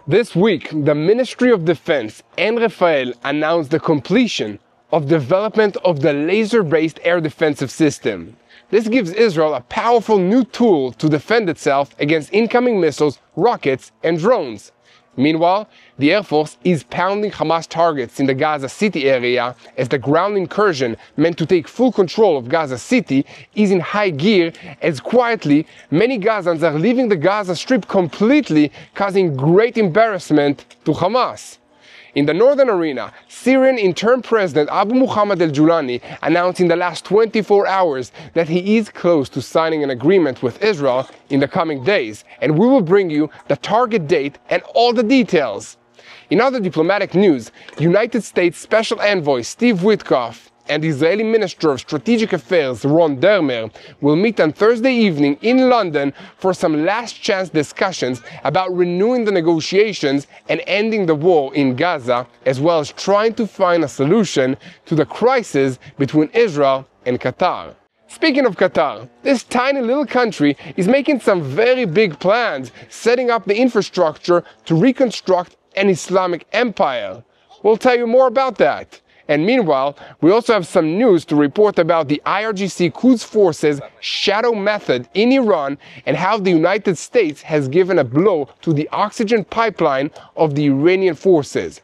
This week, the Ministry of Defense and Rafael announced the completion of development of the laser-based air defensive system. This gives Israel a powerful new tool to defend itself against incoming missiles, rockets, and drones. Meanwhile, the Air Force is pounding Hamas targets in the Gaza City area as the ground incursion meant to take full control of Gaza City is in high gear, as quietly many Gazans are leaving the Gaza Strip completely, causing great embarrassment to Hamas. In the northern arena, Syrian interim president Abu Muhammad al-Julani announced in the last 24 hours that he is close to signing an agreement with Israel in the coming days, and we will bring you the target date and all the details. In other diplomatic news, United States Special Envoy Steve Witkoff and Israeli Minister of Strategic Affairs Ron Dermer will meet on Thursday evening in London for some last-chance discussions about renewing the negotiations and ending the war in Gaza, as well as trying to find a solution to the crisis between Israel and Qatar. Speaking of Qatar, this tiny little country is making some very big plans, setting up the infrastructure to reconstruct an Islamic empire. We'll tell you more about that. And meanwhile, we also have some news to report about the IRGC Quds Forces shadow method in Iran and how the United States has given a blow to the oxygen pipeline of the Iranian forces.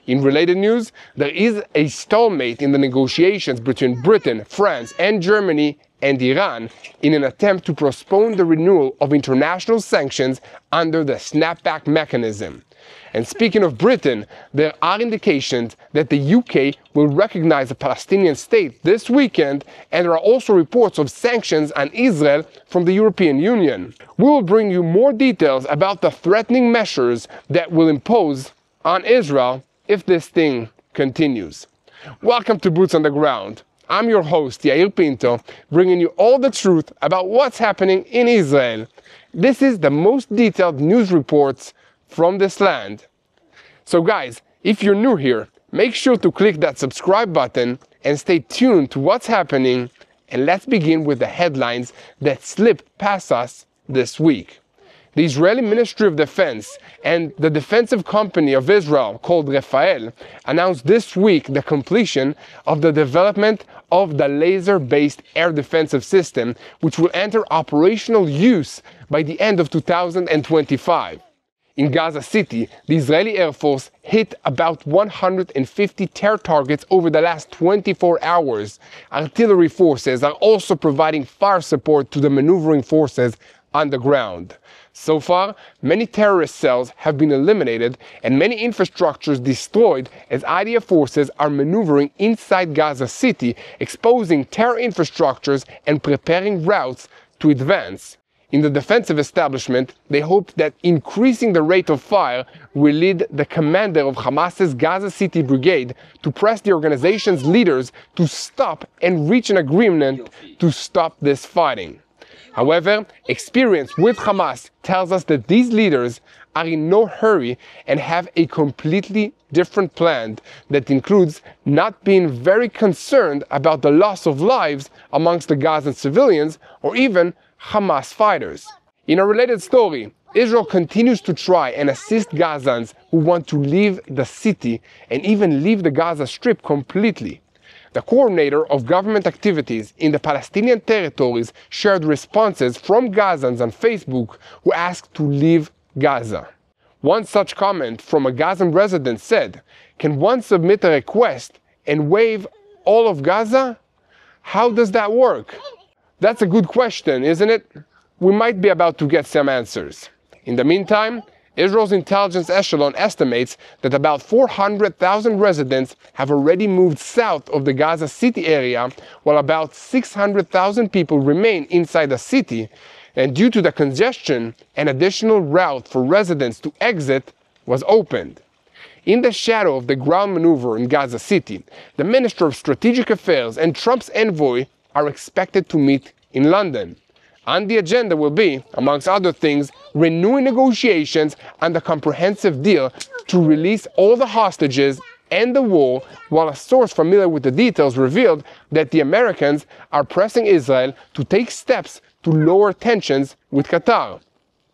In related news, there is a stalemate in the negotiations between Britain, France, and Germany and Iran in an attempt to postpone the renewal of international sanctions under the snapback mechanism. And speaking of Britain, there are indications that the UK will recognize a Palestinian state this weekend, and there are also reports of sanctions on Israel from the European Union. We will bring you more details about the threatening measures that will impose on Israel if this thing continues. Welcome to Boots on the Ground. I'm your host, Yair Pinto, bringing you all the truth about what's happening in Israel. This is the most detailed news reports from this land. So guys, if you're new here, make sure to click that subscribe button and stay tuned to what's happening, and let's begin with the headlines that slipped past us this week. The Israeli Ministry of Defense and the defensive company of Israel called Rafael announced this week the completion of the development of the laser-based air defensive system, which will enter operational use by the end of 2025. In Gaza City, the Israeli Air Force hit about 150 terror targets over the last 24 hours. Artillery forces are also providing fire support to the maneuvering forces on the ground. So far, many terrorist cells have been eliminated and many infrastructures destroyed as IDF forces are maneuvering inside Gaza City, exposing terror infrastructures and preparing routes to advance. In the defensive establishment, they hope that increasing the rate of fire will lead the commander of Hamas's Gaza City brigade to press the organization's leaders to stop and reach an agreement to stop this fighting. However, experience with Hamas tells us that these leaders are in no hurry and have a completely different plan that includes not being very concerned about the loss of lives amongst the Gazan civilians or even Hamas fighters. In a related story, Israel continues to try and assist Gazans who want to leave the city and even leave the Gaza Strip completely. The coordinator of government activities in the Palestinian territories shared responses from Gazans on Facebook who asked to leave Gaza. One such comment from a Gazan resident said, "Can one submit a request and waive all of Gaza? How does that work?" That's a good question, isn't it? We might be about to get some answers. In the meantime, Israel's intelligence echelon estimates that about 400,000 residents have already moved south of the Gaza City area, while about 600,000 people remain inside the city, and due to the congestion, an additional route for residents to exit was opened. In the shadow of the ground maneuver in Gaza City, the Minister of Strategic Affairs and Trump's envoy are expected to meet in London. On the agenda will be, amongst other things, renewing negotiations on the comprehensive deal to release all the hostages and the war, while a source familiar with the details revealed that the Americans are pressing Israel to take steps to lower tensions with Qatar.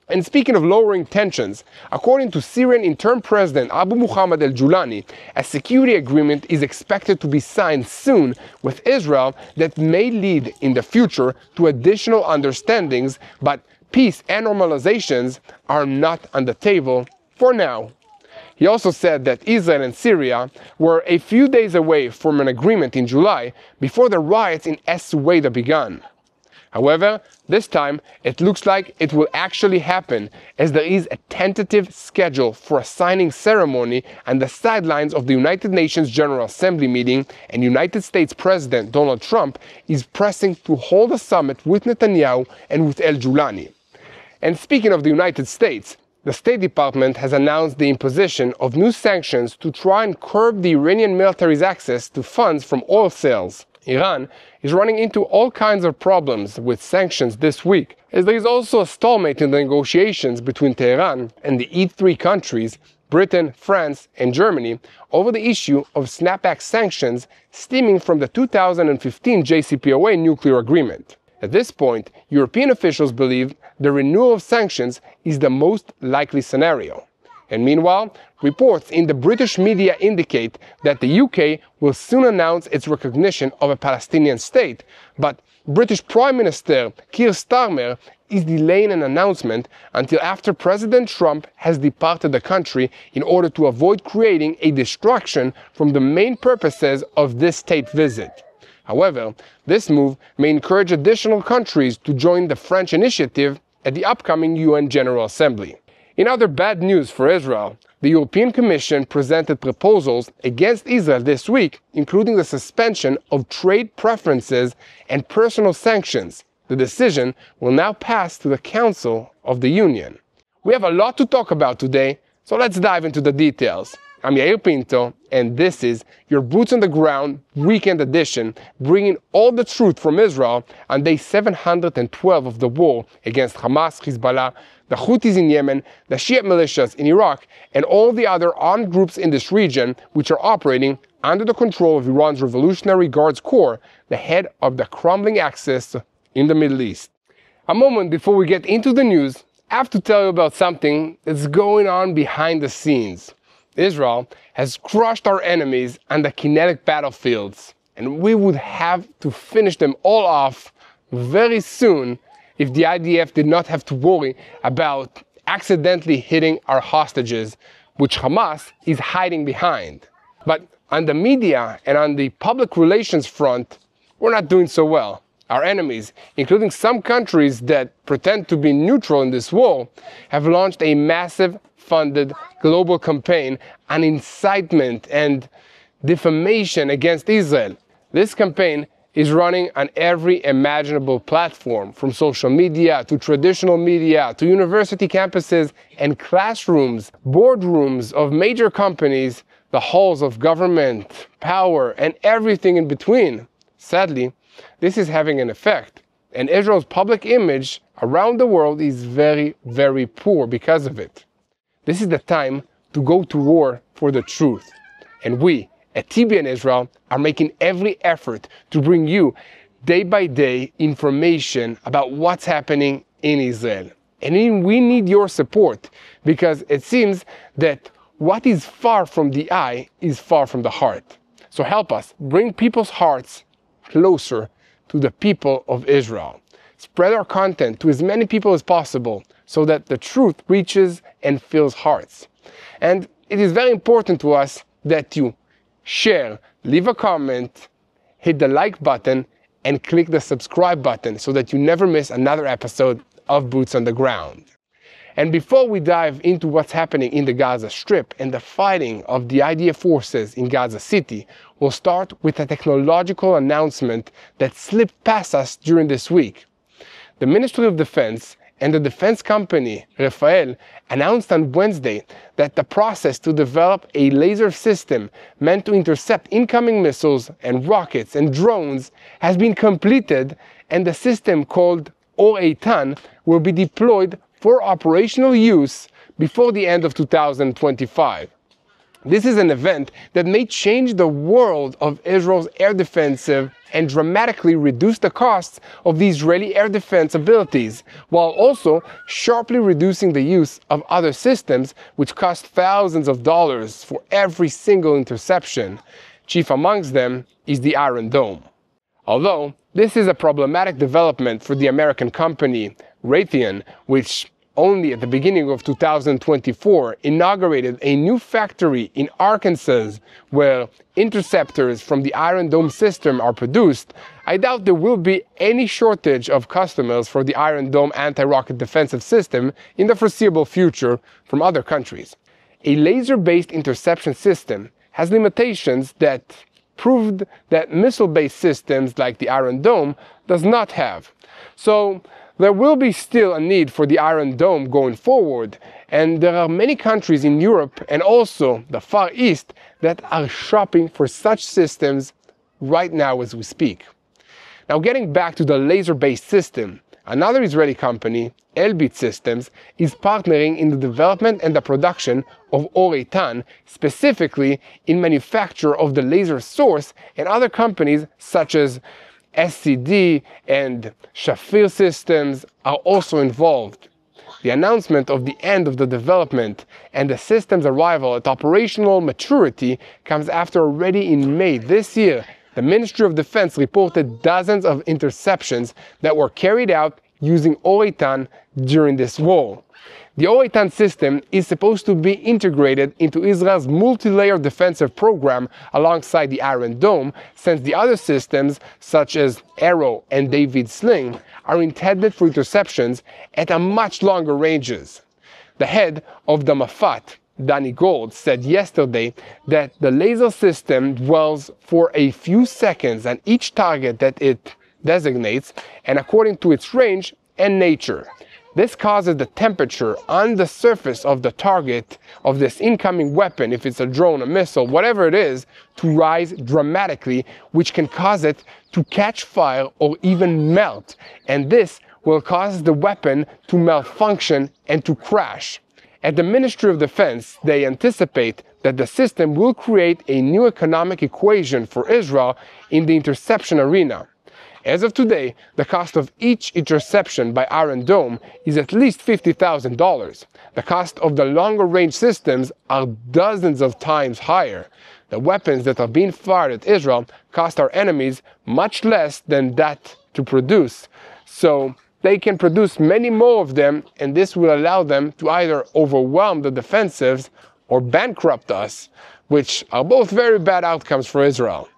And speaking of lowering tensions, according to Syrian interim president Abu Muhammad al-Julani, a security agreement is expected to be signed soon with Israel that may lead in the future to additional understandings, but peace and normalizations are not on the table for now. He also said that Israel and Syria were a few days away from an agreement in July before the riots in Es-Suwaida began. However, this time it looks like it will actually happen, as there is a tentative schedule for a signing ceremony on the sidelines of the United Nations General Assembly meeting, and United States President Donald Trump is pressing to hold a summit with Netanyahu and with al-Julani. And speaking of the United States, the State Department has announced the imposition of new sanctions to try and curb the Iranian military's access to funds from oil sales. Iran is running into all kinds of problems with sanctions this week, as there is also a stalemate in the negotiations between Tehran and the E3 countries, Britain, France, and Germany, over the issue of snapback sanctions stemming from the 2015 JCPOA nuclear agreement. At this point, European officials believe the renewal of sanctions is the most likely scenario. And meanwhile, reports in the British media indicate that the UK will soon announce its recognition of a Palestinian state, but British Prime Minister Keir Starmer is delaying an announcement until after President Trump has departed the country in order to avoid creating a distraction from the main purposes of this state visit. However, this move may encourage additional countries to join the French initiative at the upcoming UN General Assembly. In other bad news for Israel, the European Commission presented proposals against Israel this week, including the suspension of trade preferences and personal sanctions. The decision will now pass to the Council of the Union. We have a lot to talk about today, so let's dive into the details. I'm Yair Pinto, and this is your Boots on the Ground Weekend Edition, bringing all the truth from Israel on day 712 of the war against Hamas, Hezbollah, the Houthis in Yemen, the Shia militias in Iraq, and all the other armed groups in this region which are operating under the control of Iran's Revolutionary Guards Corps, the head of the crumbling axis in the Middle East. A moment before we get into the news, I have to tell you about something that's going on behind the scenes. Israel has crushed our enemies on the kinetic battlefields, and we would have to finish them all off very soon if the IDF did not have to worry about accidentally hitting our hostages, which Hamas is hiding behind. But on the media and on the public relations front, we're not doing so well. Our enemies, including some countries that pretend to be neutral in this war, have launched a massive funded global campaign on incitement and defamation against Israel. This campaign is running on every imaginable platform, from social media to traditional media to university campuses and classrooms, boardrooms of major companies, the halls of government, power, and everything in between. Sadly, this is having an effect, and Israel's public image around the world is very, very poor because of it. This is the time to go to war for the truth, and we at TBN Israel are making every effort to bring you day by day information about what's happening in Israel. And we need your support, because it seems that what is far from the eye is far from the heart. So help us bring people's hearts closer to the people of Israel. Spread our content to as many people as possible so that the truth reaches and fills hearts. And it is very important to us that you share, leave a comment, hit the like button, and click the subscribe button so that you never miss another episode of Boots on the Ground. And before we dive into what's happening in the Gaza Strip and the fighting of the IDF forces in Gaza City, we'll start with a technological announcement that slipped past us during this week. The Ministry of Defense and the defense company Rafael announced on Wednesday that the process to develop a laser system meant to intercept incoming missiles and rockets and drones has been completed, and the system, called Or-Eitan, will be deployed for operational use before the end of 2025. This is an event that may change the world of Israel's air defensive and dramatically reduce the costs of the Israeli air defense abilities, while also sharply reducing the use of other systems which cost thousands of dollars for every single interception. Chief amongst them is the Iron Dome. Although this is a problematic development for the American company Raytheon, which only at the beginning of 2024 inaugurated a new factory in Arkansas where interceptors from the Iron Dome system are produced, I doubt there will be any shortage of customers for the Iron Dome anti-rocket defensive system in the foreseeable future from other countries. A laser-based interception system has limitations that proved that missile-based systems like the Iron Dome does not have. So there will be still a need for the Iron Dome going forward, and there are many countries in Europe and also the Far East that are shopping for such systems right now as we speak. Now, getting back to the laser-based system, another Israeli company, Elbit Systems, is partnering in the development and the production of Or Eitan, specifically in manufacture of the laser source, and other companies such as SCD and Shafir Systems are also involved. The announcement of the end of the development and the system's arrival at operational maturity comes after already in May this year, the Ministry of Defense reported dozens of interceptions that were carried out using Or Eitan during this war. The Or Eitan system is supposed to be integrated into Israel's multi-layer defensive program alongside the Iron Dome, since the other systems, such as Arrow and David Sling, are intended for interceptions at a much longer ranges. The head of the Mafat, Danny Gold, said yesterday that the laser system dwells for a few seconds on each target that it designates, and according to its range and nature. This causes the temperature on the surface of the target of this incoming weapon, if it's a drone, a missile, whatever it is, to rise dramatically, which can cause it to catch fire or even melt. And this will cause the weapon to malfunction and to crash. At the Ministry of Defense, they anticipate that the system will create a new economic equation for Israel in the interception arena. As of today, the cost of each interception by Iron Dome is at least $50,000. The cost of the longer-range systems are dozens of times higher. The weapons that are being fired at Israel cost our enemies much less than that to produce, so they can produce many more of them, and this will allow them to either overwhelm the defensives or bankrupt us, which are both very bad outcomes for Israel.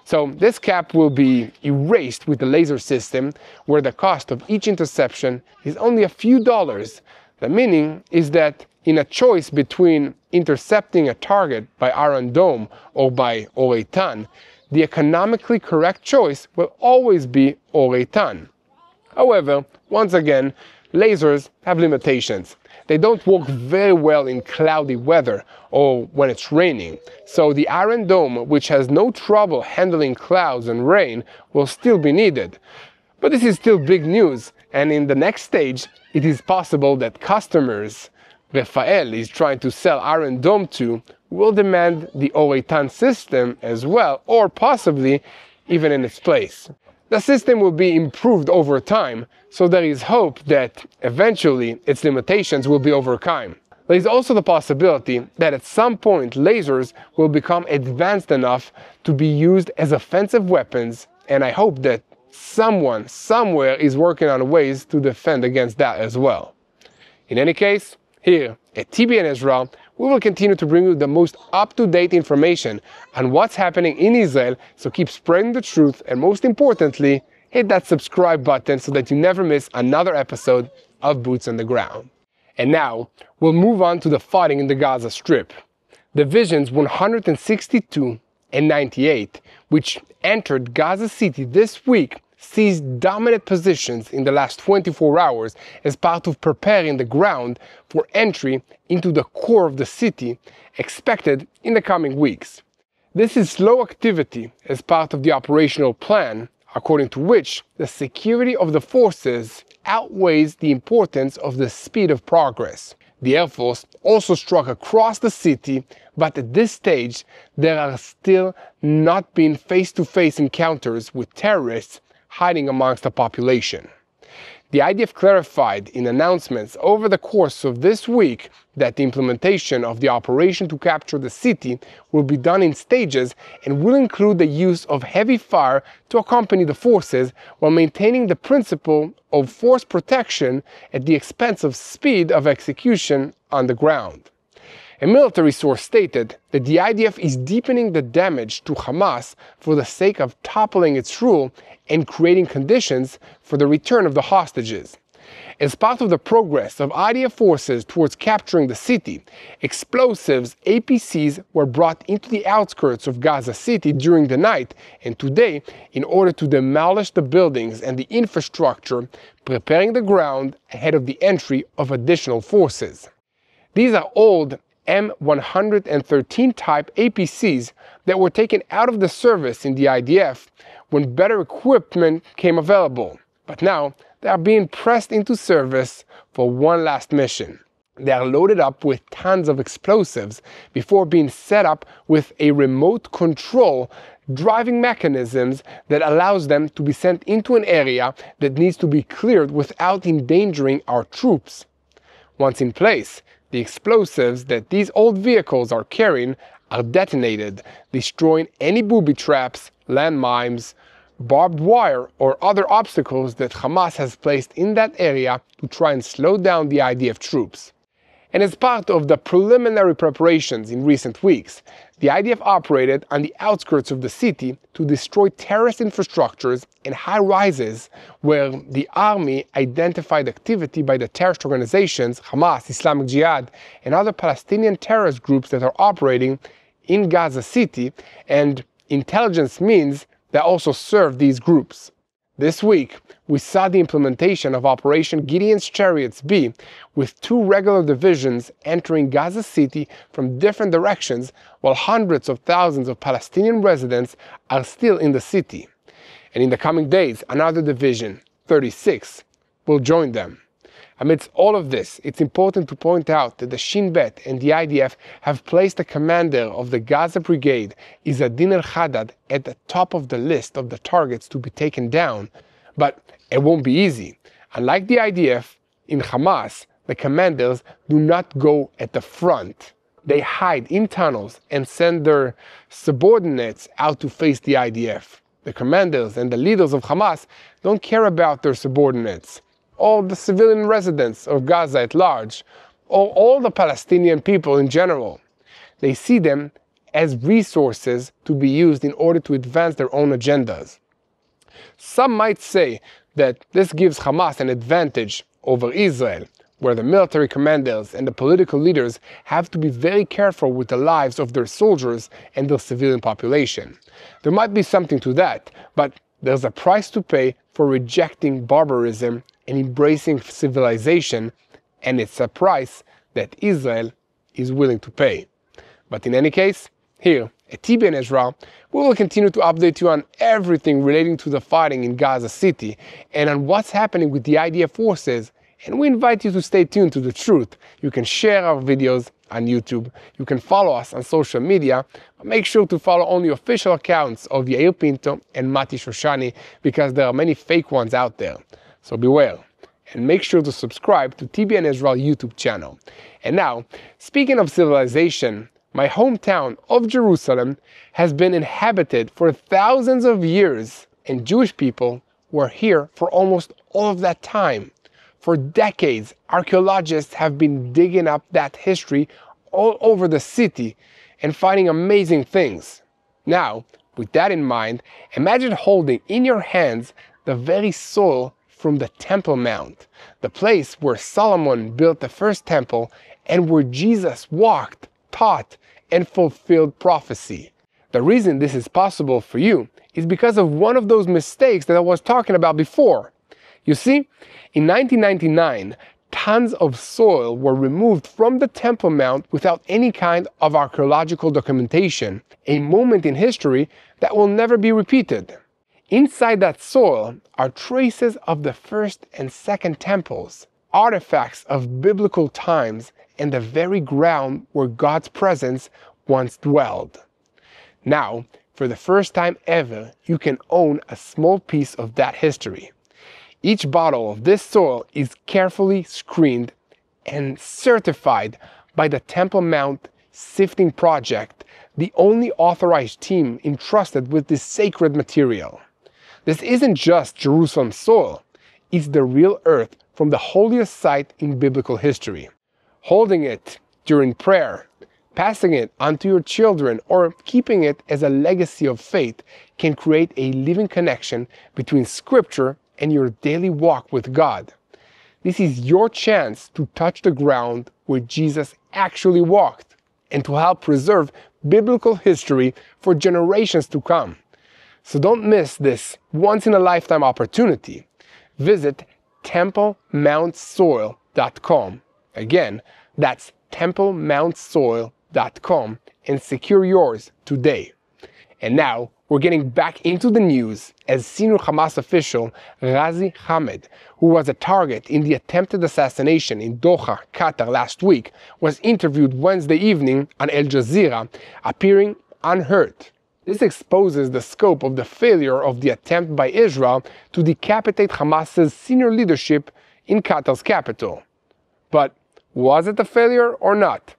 So this cap will be erased with the laser system, where the cost of each interception is only a few dollars. The meaning is that in a choice between intercepting a target by Iron Dome or by Or Eitan, the economically correct choice will always be Or Eitan. However, once again, lasers have limitations. They don't work very well in cloudy weather or when it's raining. So the Iron Dome, which has no trouble handling clouds and rain, will still be needed. But this is still big news, and in the next stage, it is possible that customers Rafael is trying to sell Iron Dome to will demand the Or Eitan system as well, or possibly even in its place. The system will be improved over time, so there is hope that eventually its limitations will be overcome. There is also the possibility that at some point lasers will become advanced enough to be used as offensive weapons, and I hope that someone somewhere is working on ways to defend against that as well. In any case, here at TBN Israel, we will continue to bring you the most up-to-date information on what's happening in Israel, so keep spreading the truth, and most importantly, hit that subscribe button so that you never miss another episode of Boots on the Ground. And now, we'll move on to the fighting in the Gaza Strip. Divisions 162 and 98, which entered Gaza City this week, seized dominant positions in the last 24 hours as part of preparing the ground for entry into the core of the city, expected in the coming weeks. This is slow activity as part of the operational plan, according to which the security of the forces outweighs the importance of the speed of progress. The Air Force also struck across the city, but at this stage, there are still not been face-to-face encounters with terrorists hiding amongst the population. The IDF clarified in announcements over the course of this week that the implementation of the operation to capture the city will be done in stages and will include the use of heavy fire to accompany the forces while maintaining the principle of force protection at the expense of speed of execution on the ground. A military source stated that the IDF is deepening the damage to Hamas for the sake of toppling its rule and creating conditions for the return of the hostages. As part of the progress of IDF forces towards capturing the city, explosives APCs were brought into the outskirts of Gaza City during the night and today in order to demolish the buildings and the infrastructure, preparing the ground ahead of the entry of additional forces. These are old M113 type APCs that were taken out of the service in the IDF when better equipment came available, but now they are being pressed into service for one last mission. They are loaded up with tons of explosives before being set up with a remote control driving mechanisms that allows them to be sent into an area that needs to be cleared without endangering our troops. Once in place, the explosives that these old vehicles are carrying are detonated, destroying any booby traps, landmines, barbed wire, or other obstacles that Hamas has placed in that area to try and slow down the IDF troops. And as part of the preliminary preparations in recent weeks, the IDF operated on the outskirts of the city to destroy terrorist infrastructures and high-rises where the army identified activity by the terrorist organizations Hamas, Islamic Jihad, and other Palestinian terrorist groups that are operating in Gaza City, and intelligence means that also serve these groups. This week, we saw the implementation of Operation Gideon's Chariots B, with 2 regular divisions entering Gaza City from different directions, while hundreds of thousands of Palestinian residents are still in the city. And in the coming days, another division, 36, will join them. Amidst all of this, it's important to point out that the Shin Bet and the IDF have placed the commander of the Gaza Brigade, Izzadin al-Haddad, at the top of the list of the targets to be taken down. But it won't be easy. Unlike the IDF, in Hamas, the commanders do not go at the front. They hide in tunnels and send their subordinates out to face the IDF. The commanders and the leaders of Hamas don't care about their subordinates, or the civilian residents of Gaza at large, or all the Palestinian people in general. They see them as resources to be used in order to advance their own agendas. Some might say that this gives Hamas an advantage over Israel, where the military commanders and the political leaders have to be very careful with the lives of their soldiers and their civilian population. There might be something to that, but there's a price to pay for rejecting barbarism and embracing civilization, and it's a price that Israel is willing to pay. But in any case, here at TBN Israel, we will continue to update you on everything relating to the fighting in Gaza City and on what's happening with the IDF forces, and we invite you to stay tuned to the truth. You can share our videos on YouTube, you can follow us on social media, but make sure to follow only official accounts of Yair Pinto and Mati Shoshani, because there are many fake ones out there. So beware, and make sure to subscribe to TBN Israel YouTube channel. And now, speaking of civilization, my hometown of Jerusalem has been inhabited for thousands of years, and Jewish people were here for almost all of that time. For decades, archaeologists have been digging up that history all over the city and finding amazing things. Now, with that in mind, imagine holding in your hands the very soil from the Temple Mount, the place where Solomon built the first temple and where Jesus walked, taught, and fulfilled prophecy. The reason this is possible for you is because of one of those mistakes that I was talking about before. You see, in 1999, tons of soil were removed from the Temple Mount without any kind of archaeological documentation, a moment in history that will never be repeated. Inside that soil are traces of the first and second temples, artifacts of biblical times and the very ground where God's presence once dwelled. Now, for the first time ever, you can own a small piece of that history. Each bottle of this soil is carefully screened and certified by the Temple Mount Sifting Project, the only authorized team entrusted with this sacred material. This isn't just Jerusalem soil, it's the real earth from the holiest site in biblical history. Holding it during prayer, passing it on to your children, or keeping it as a legacy of faith can create a living connection between Scripture and your daily walk with God. This is your chance to touch the ground where Jesus actually walked and to help preserve biblical history for generations to come. So don't miss this once-in-a-lifetime opportunity. Visit TempleMountSoil.com. Again, that's TempleMountSoil.com and secure yours today. And now, we're getting back into the news as senior Hamas official Ghazi Hamid, who was a target in the attempted assassination in Doha, Qatar last week, was interviewed Wednesday evening on Al Jazeera, appearing unhurt. This exposes the scope of the failure of the attempt by Israel to decapitate Hamas's senior leadership in Qatar's capital. But was it a failure or not?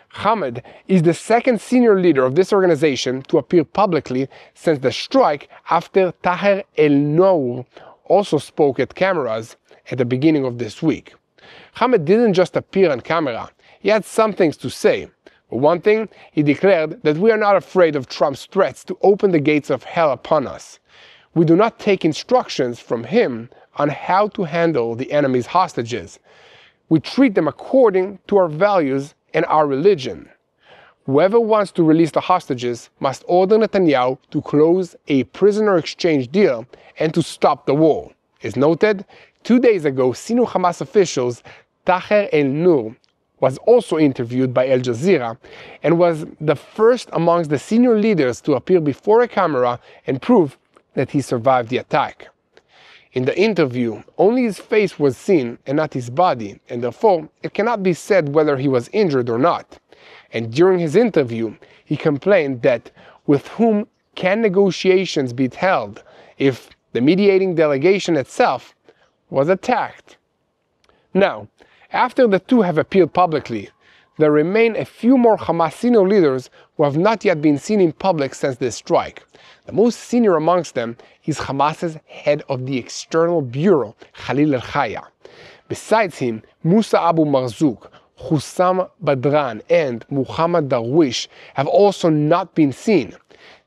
Hamid is the second senior leader of this organization to appear publicly since the strike, after Taher El-Nour also spoke at cameras at the beginning of this week. Hamid didn't just appear on camera, he had some things to say. For one thing, he declared that we are not afraid of Trump's threats to open the gates of hell upon us. We do not take instructions from him on how to handle the enemy's hostages. We treat them according to our values and our religion. Whoever wants to release the hostages must order Netanyahu to close a prisoner exchange deal and to stop the war. As noted, 2 days ago, senior Hamas officials Taher El-Nour was also interviewed by Al Jazeera and was the first amongst the senior leaders to appear before a camera and prove that he survived the attack. In the interview, only his face was seen and not his body, and therefore it cannot be said whether he was injured or not. And during his interview, he complained that with whom can negotiations be held if the mediating delegation itself was attacked? Now, after the two have appeared publicly, there remain a few more Hamas senior leaders who have not yet been seen in public since this strike. The most senior amongst them is Hamas's head of the External Bureau, Khalil al-Khaya. Besides him, Musa Abu Marzouk, Hussam Badran, and Muhammad Darwish have also not been seen.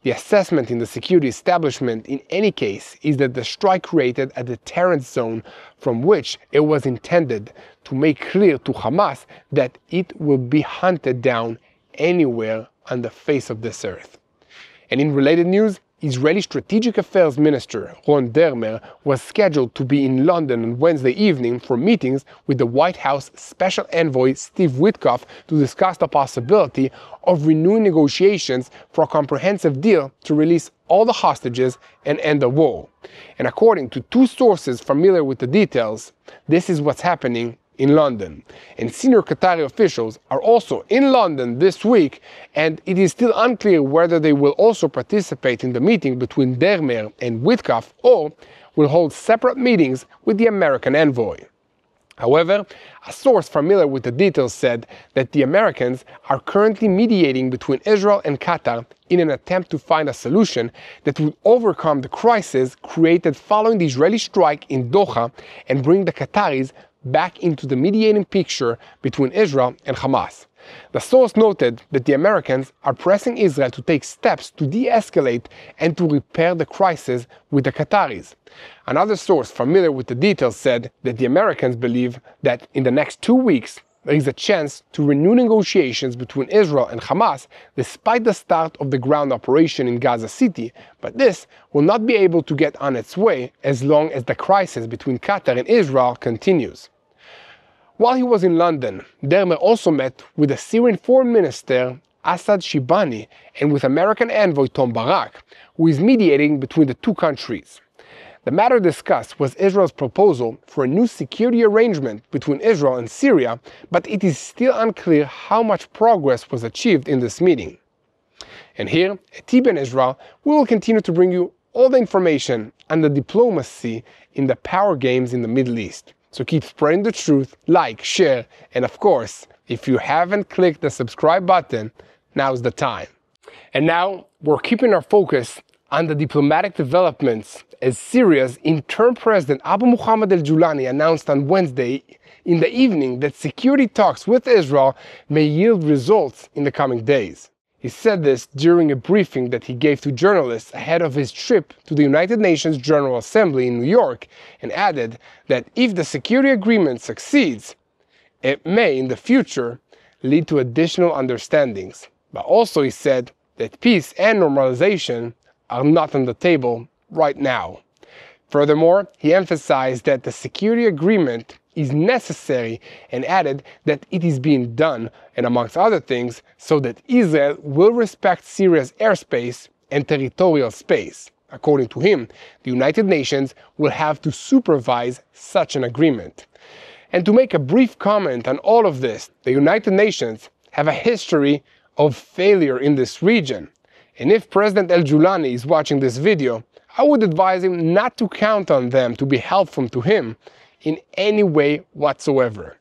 The assessment in the security establishment in any case is that the strike created a deterrent zone from which it was intended to make clear to Hamas that it will be hunted down anywhere on the face of this earth. And in related news, Israeli Strategic Affairs Minister Ron Dermer was scheduled to be in London on Wednesday evening for meetings with the White House Special Envoy Steve Witkoff to discuss the possibility of renewing negotiations for a comprehensive deal to release all the hostages and end the war. And according to two sources familiar with the details, this is what's happening in London. And senior Qatari officials are also in London this week, and it is still unclear whether they will also participate in the meeting between Dermer and Witkoff or will hold separate meetings with the American envoy. However, a source familiar with the details said that the Americans are currently mediating between Israel and Qatar in an attempt to find a solution that would overcome the crisis created following the Israeli strike in Doha and bring the Qataris back into the mediating picture between Israel and Hamas. The source noted that the Americans are pressing Israel to take steps to de-escalate and to repair the crisis with the Qataris. Another source familiar with the details said that the Americans believe that in the next 2 weeks there is a chance to renew negotiations between Israel and Hamas despite the start of the ground operation in Gaza City, but this will not be able to get on its way as long as the crisis between Qatar and Israel continues. While he was in London, Dermer also met with the Syrian Foreign Minister Assad Shibani and with American envoy Tom Barak, who is mediating between the two countries. The matter discussed was Israel's proposal for a new security arrangement between Israel and Syria, but it is still unclear how much progress was achieved in this meeting. And here, at TBN Israel, we will continue to bring you all the information and the diplomacy in the power games in the Middle East. So keep spreading the truth, like, share, and of course, if you haven't clicked the subscribe button, now's the time. And now, we're keeping our focus on the diplomatic developments as Syria's interim president Abu Muhammad al-Julani announced on Wednesday in the evening that security talks with Israel may yield results in the coming days. He said this during a briefing that he gave to journalists ahead of his trip to the United Nations General Assembly in New York, and added that if the security agreement succeeds, it may in the future lead to additional understandings. But also he said that peace and normalization are not on the table right now. Furthermore, he emphasized that the security agreement is necessary and added that it is being done, and amongst other things, so that Israel will respect Syria's airspace and territorial space. According to him, the United Nations will have to supervise such an agreement. And to make a brief comment on all of this, the United Nations have a history of failure in this region. And if President al-Julani is watching this video, I would advise him not to count on them to be helpful to him in any way whatsoever.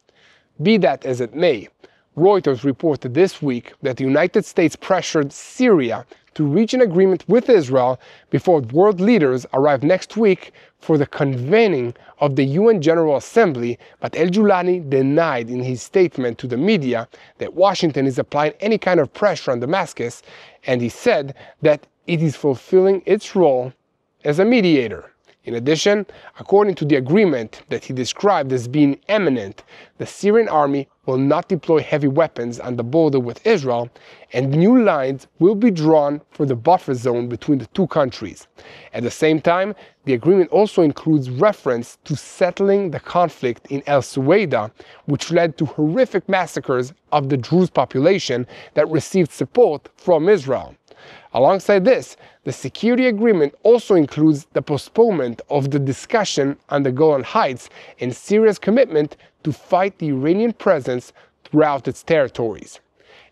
Be that as it may, Reuters reported this week that the United States pressured Syria to reach an agreement with Israel before world leaders arrive next week for the convening of the UN General Assembly, but al-Julani denied in his statement to the media that Washington is applying any kind of pressure on Damascus, and he said that it is fulfilling its role as a mediator. In addition, according to the agreement that he described as being imminent, the Syrian army will not deploy heavy weapons on the border with Israel, and new lines will be drawn for the buffer zone between the two countries. At the same time, the agreement also includes reference to settling the conflict in El Suwaida, which led to horrific massacres of the Druze population that received support from Israel. Alongside this, the security agreement also includes the postponement of the discussion on the Golan Heights and Syria's commitment to fight the Iranian presence throughout its territories.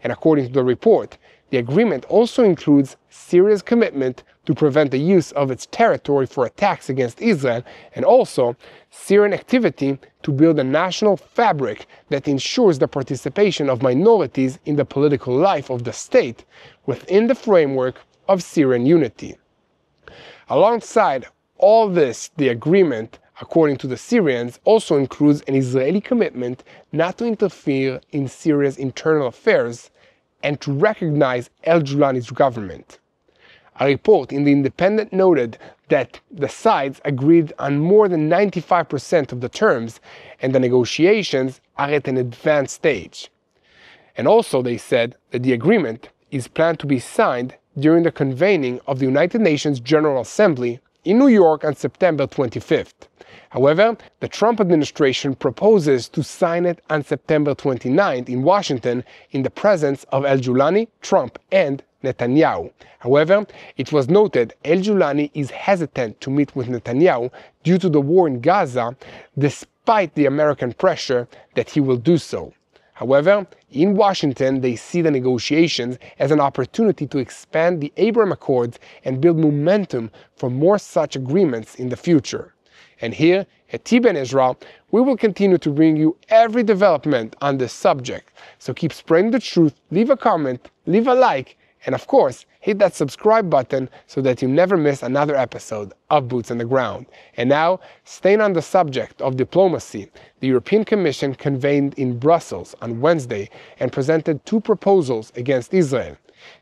And according to the report, the agreement also includes Syria's commitment to prevent the use of its territory for attacks against Israel, and also Syrian activity to build a national fabric that ensures the participation of minorities in the political life of the state within the framework of Syrian unity. Alongside all this, the agreement, according to the Syrians, also includes an Israeli commitment not to interfere in Syria's internal affairs and to recognize al-Julani's government. A report in The Independent noted that the sides agreed on more than 95% of the terms, and the negotiations are at an advanced stage. And also they said that the agreement is planned to be signed during the convening of the United Nations General Assembly in New York on September 25th. However, the Trump administration proposes to sign it on September 29th in Washington in the presence of al-Julani, Trump, and Netanyahu. However, it was noted al-Julani is hesitant to meet with Netanyahu due to the war in Gaza, despite the American pressure that he will do so. However, in Washington, they see the negotiations as an opportunity to expand the Abraham Accords and build momentum for more such agreements in the future. And here at TBN Israel, we will continue to bring you every development on this subject. So keep spreading the truth, leave a comment, leave a like, and of course, hit that subscribe button so that you never miss another episode of Boots on the Ground. And now, staying on the subject of diplomacy, the European Commission convened in Brussels on Wednesday and presented two proposals against Israel.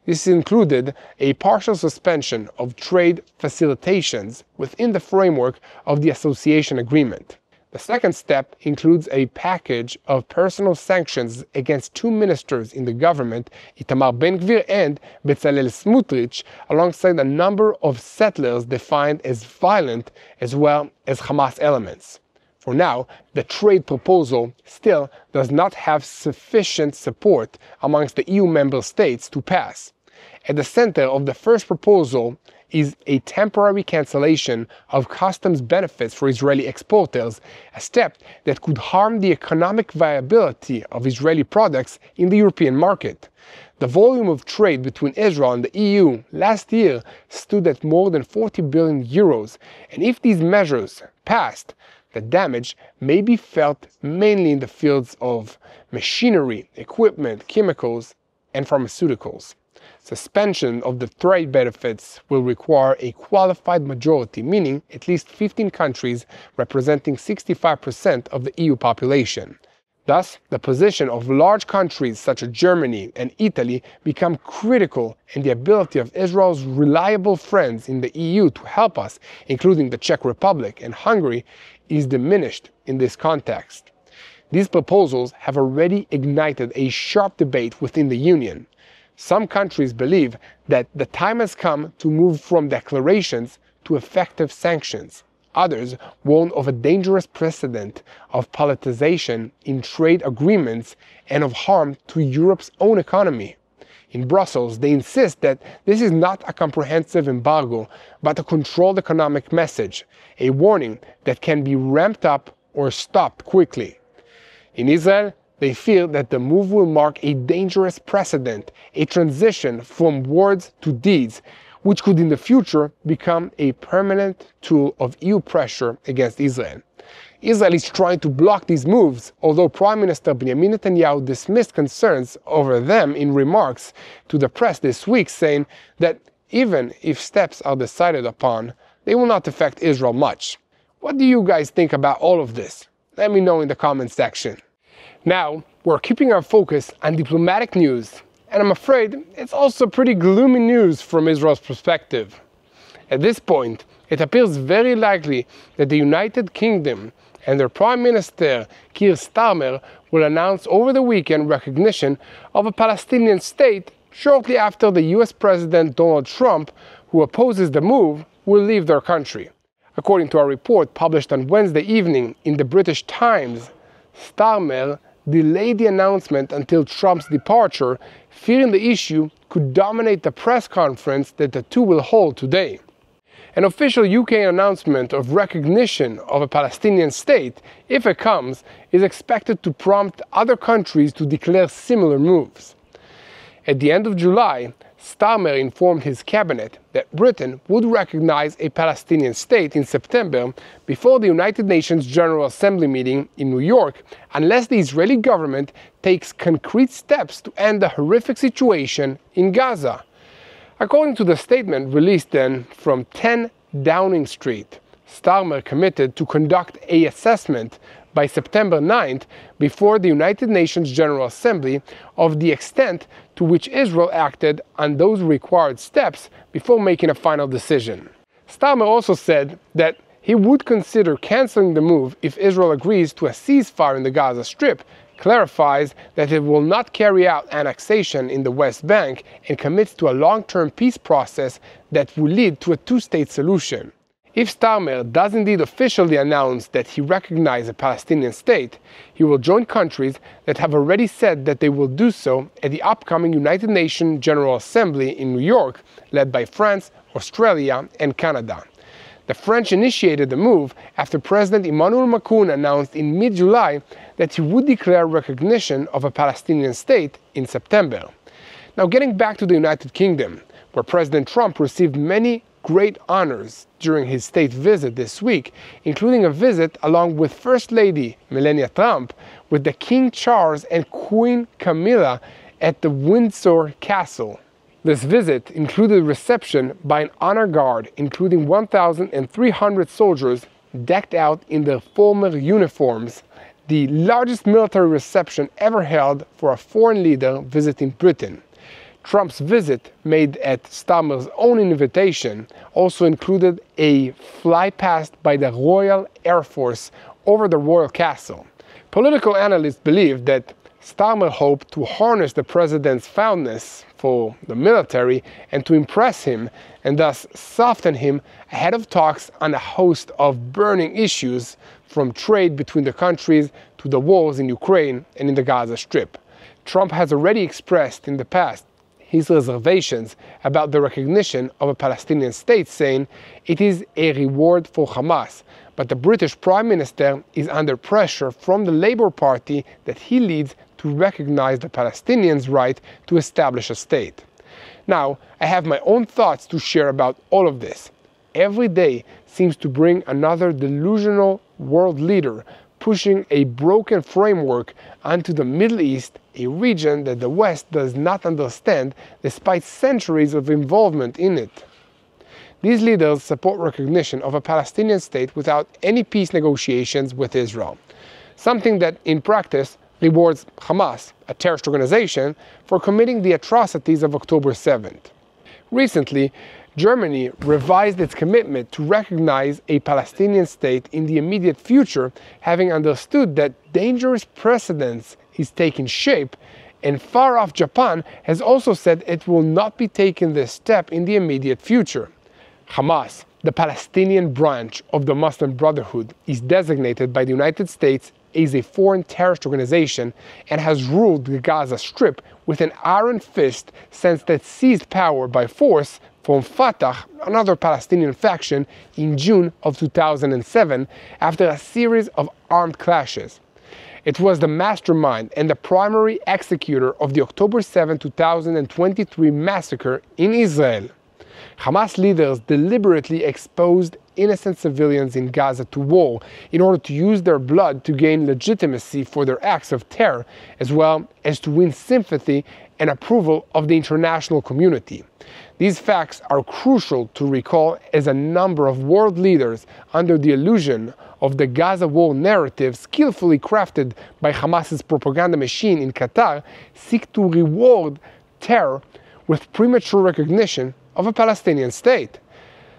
This included a partial suspension of trade facilitations within the framework of the association agreement. The second step includes a package of personal sanctions against two ministers in the government, Itamar Ben-Gvir and Bezalel Smotrich, alongside a number of settlers defined as violent as well as Hamas elements. For now, the trade proposal still does not have sufficient support amongst the EU member states to pass. At the center of the first proposal is a temporary cancellation of customs benefits for Israeli exporters, a step that could harm the economic viability of Israeli products in the European market. The volume of trade between Israel and the EU last year stood at more than 40 billion euros, and if these measures passed, the damage may be felt mainly in the fields of machinery, equipment, chemicals, and pharmaceuticals. Suspension of the trade benefits will require a qualified majority, meaning at least 15 countries representing 65% of the EU population. Thus, the position of large countries such as Germany and Italy become critical, and the ability of Israel's reliable friends in the EU to help us, including the Czech Republic and Hungary, is diminished in this context. These proposals have already ignited a sharp debate within the Union. Some countries believe that the time has come to move from declarations to effective sanctions. Others warn of a dangerous precedent of politicization in trade agreements and of harm to Europe's own economy. In Brussels, they insist that this is not a comprehensive embargo, but a controlled economic message, a warning that can be ramped up or stopped quickly. In Israel, they fear that the move will mark a dangerous precedent, a transition from words to deeds, which could in the future become a permanent tool of EU pressure against Israel. Israel is trying to block these moves, although Prime Minister Benjamin Netanyahu dismissed concerns over them in remarks to the press this week, saying that even if steps are decided upon, they will not affect Israel much. What do you guys think about all of this? Let me know in the comments section. Now, we're keeping our focus on diplomatic news, and I'm afraid it's also pretty gloomy news from Israel's perspective. At this point, it appears very likely that the United Kingdom and their Prime Minister, Keir Starmer, will announce over the weekend recognition of a Palestinian state shortly after the US President Donald Trump, who opposes the move, will leave their country. According to a report published on Wednesday evening in the British Times, Starmer delayed the announcement until Trump's departure, fearing the issue could dominate the press conference that the two will hold today. An official UK announcement of recognition of a Palestinian state, if it comes, is expected to prompt other countries to declare similar moves. At the end of July, Starmer informed his cabinet that Britain would recognize a Palestinian state in September before the United Nations General Assembly meeting in New York, unless the Israeli government takes concrete steps to end the horrific situation in Gaza. According to the statement released then from 10 Downing Street, Starmer committed to conduct an assessment by September 9th before the United Nations General Assembly of the extent to which Israel acted on those required steps before making a final decision. Starmer also said that he would consider canceling the move if Israel agrees to a ceasefire in the Gaza Strip, clarifies that it will not carry out annexation in the West Bank, and commits to a long-term peace process that will lead to a two-state solution. If Starmer does indeed officially announce that he recognizes a Palestinian state, he will join countries that have already said that they will do so at the upcoming United Nations General Assembly in New York, led by France, Australia, and Canada. The French initiated the move after President Emmanuel Macron announced in mid-July that he would declare recognition of a Palestinian state in September. Now, getting back to the United Kingdom, where President Trump received many great honors during his state visit this week, including a visit along with First Lady Melania Trump with the King Charles and Queen Camilla at the Windsor Castle. This visit included reception by an honor guard, including 1,300 soldiers decked out in their former uniforms, the largest military reception ever held for a foreign leader visiting Britain. Trump's visit, made at Starmer's own invitation, also included a flypast by the Royal Air Force over the royal castle. Political analysts believe that Starmer hoped to harness the president's fondness for the military and to impress him, and thus soften him ahead of talks on a host of burning issues, from trade between the countries to the wars in Ukraine and in the Gaza Strip. Trump has already expressed in the past his reservations about the recognition of a Palestinian state, saying it is a reward for Hamas, but the British Prime Minister is under pressure from the Labour Party that he leads to recognize the Palestinians' right to establish a state. Now, I have my own thoughts to share about all of this. Every day seems to bring another delusional world leader pushing a broken framework onto the Middle East, a region that the West does not understand despite centuries of involvement in it. These leaders support recognition of a Palestinian state without any peace negotiations with Israel, something that in practice rewards Hamas, a terrorist organization, for committing the atrocities of October 7th. Recently, Germany revised its commitment to recognize a Palestinian state in the immediate future, having understood that dangerous precedents is taking shape, and far-off Japan has also said it will not be taking this step in the immediate future. Hamas, the Palestinian branch of the Muslim Brotherhood, is designated by the United States as a foreign terrorist organization and has ruled the Gaza Strip with an iron fist since it seized power by force from Fatah, another Palestinian faction, in June of 2007 after a series of armed clashes. It was the mastermind and the primary executor of the October 7, 2023 massacre in Israel. Hamas leaders deliberately exposed innocent civilians in Gaza to war in order to use their blood to gain legitimacy for their acts of terror, as well as to win sympathy and approval of the international community. These facts are crucial to recall as a number of world leaders, under the illusion of the Gaza war narrative skillfully crafted by Hamas's propaganda machine in Qatar, seek to reward terror with premature recognition of a Palestinian state.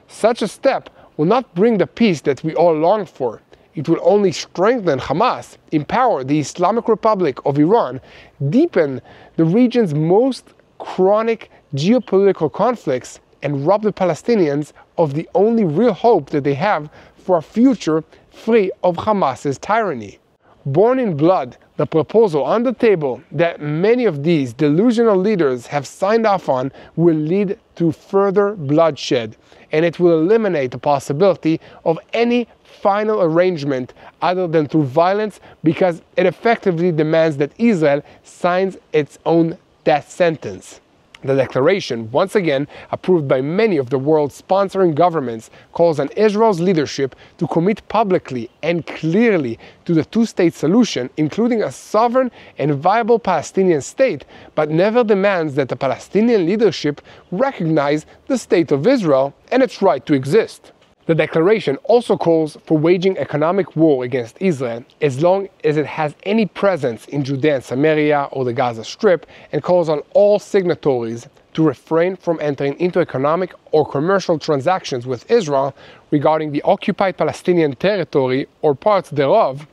Such a step will not bring the peace that we all long for. It will only strengthen Hamas, empower the Islamic Republic of Iran, deepen the region's most chronic geopolitical conflicts, and rob the Palestinians of the only real hope that they have for a future free of Hamas's tyranny. Born in blood, the proposal on the table that many of these delusional leaders have signed off on will lead to further bloodshed, and it will eliminate the possibility of any final arrangement other than through violence, because it effectively demands that Israel signs its own death sentence. The declaration, once again approved by many of the world's sponsoring governments, calls on Israel's leadership to commit publicly and clearly to the two-state solution, including a sovereign and viable Palestinian state, but never demands that the Palestinian leadership recognize the state of Israel and its right to exist. The declaration also calls for waging economic war against Israel as long as it has any presence in Judea and Samaria or the Gaza Strip, and calls on all signatories to refrain from entering into economic or commercial transactions with Israel regarding the occupied Palestinian territory or parts thereof,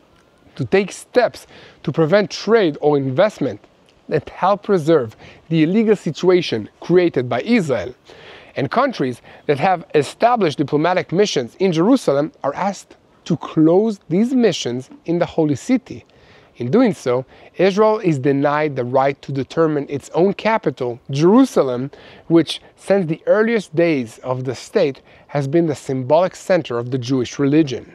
to take steps to prevent trade or investment that help preserve the illegal situation created by Israel. And countries that have established diplomatic missions in Jerusalem are asked to close these missions in the Holy City. In doing so, Israel is denied the right to determine its own capital, Jerusalem, which since the earliest days of the state has been the symbolic center of the Jewish religion.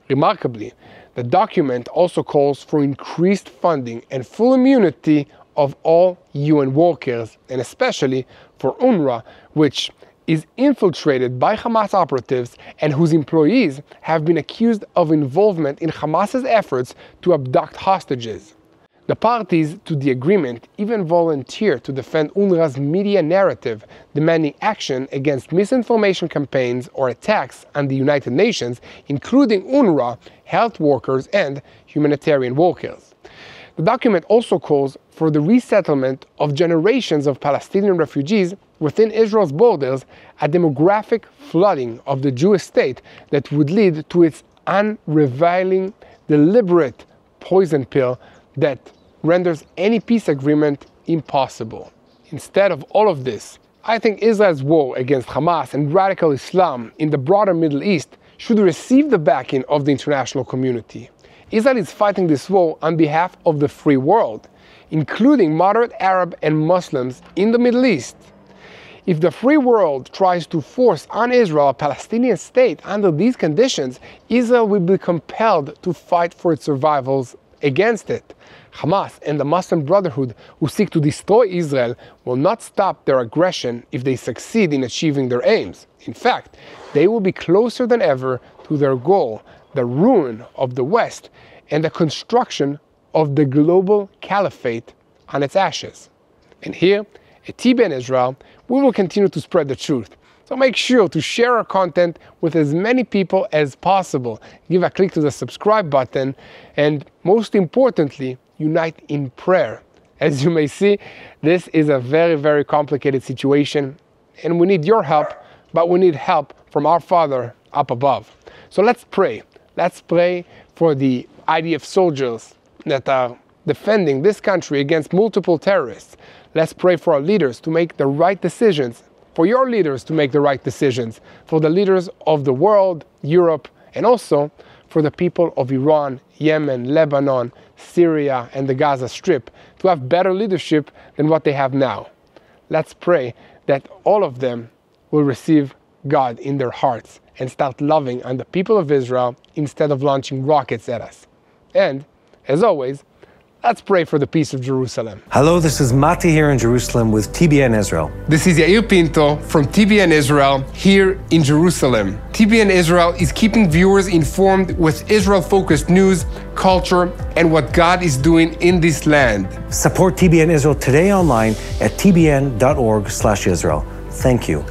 Remarkably, the document also calls for increased funding and full immunity of all UN workers, and especially for UNRWA, which is infiltrated by Hamas operatives and whose employees have been accused of involvement in Hamas's efforts to abduct hostages. The parties to the agreement even volunteer to defend UNRWA's media narrative, demanding action against misinformation campaigns or attacks on the United Nations, including UNRWA, health workers, and humanitarian workers. The document also calls for the resettlement of generations of Palestinian refugees within Israel's borders, a demographic flooding of the Jewish state that would lead to its unreviling, deliberate poison pill that renders any peace agreement impossible. Instead of all of this, I think Israel's war against Hamas and radical Islam in the broader Middle East should receive the backing of the international community. Israel is fighting this war on behalf of the free world. including moderate Arab and Muslims in the Middle East. If the free world tries to force on Israel a Palestinian state under these conditions, Israel will be compelled to fight for its survival against it. Hamas and the Muslim Brotherhood, who seek to destroy Israel, will not stop their aggression if they succeed in achieving their aims. In fact, they will be closer than ever to their goal, the ruin of the West and the construction of the global caliphate on its ashes. And here, at TBN Israel, we will continue to spread the truth. So make sure to share our content with as many people as possible. Give a click to the subscribe button, and most importantly, unite in prayer. As you may see, this is a very, very complicated situation, and we need your help, but we need help from our Father up above. So let's pray. Let's pray for the IDF soldiers that are defending this country against multiple terrorists. Let's pray for our leaders to make the right decisions, for your leaders to make the right decisions, for the leaders of the world, Europe, and also for the people of Iran, Yemen, Lebanon, Syria, and the Gaza Strip to have better leadership than what they have now. Let's pray that all of them will receive God in their hearts and start loving on the people of Israel instead of launching rockets at us. And, as always, let's pray for the peace of Jerusalem. Hello, this is Mati here in Jerusalem with TBN Israel. This is Yair Pinto from TBN Israel here in Jerusalem. TBN Israel is keeping viewers informed with Israel-focused news, culture, and what God is doing in this land. Support TBN Israel today online at tbn.org/Israel. Thank you.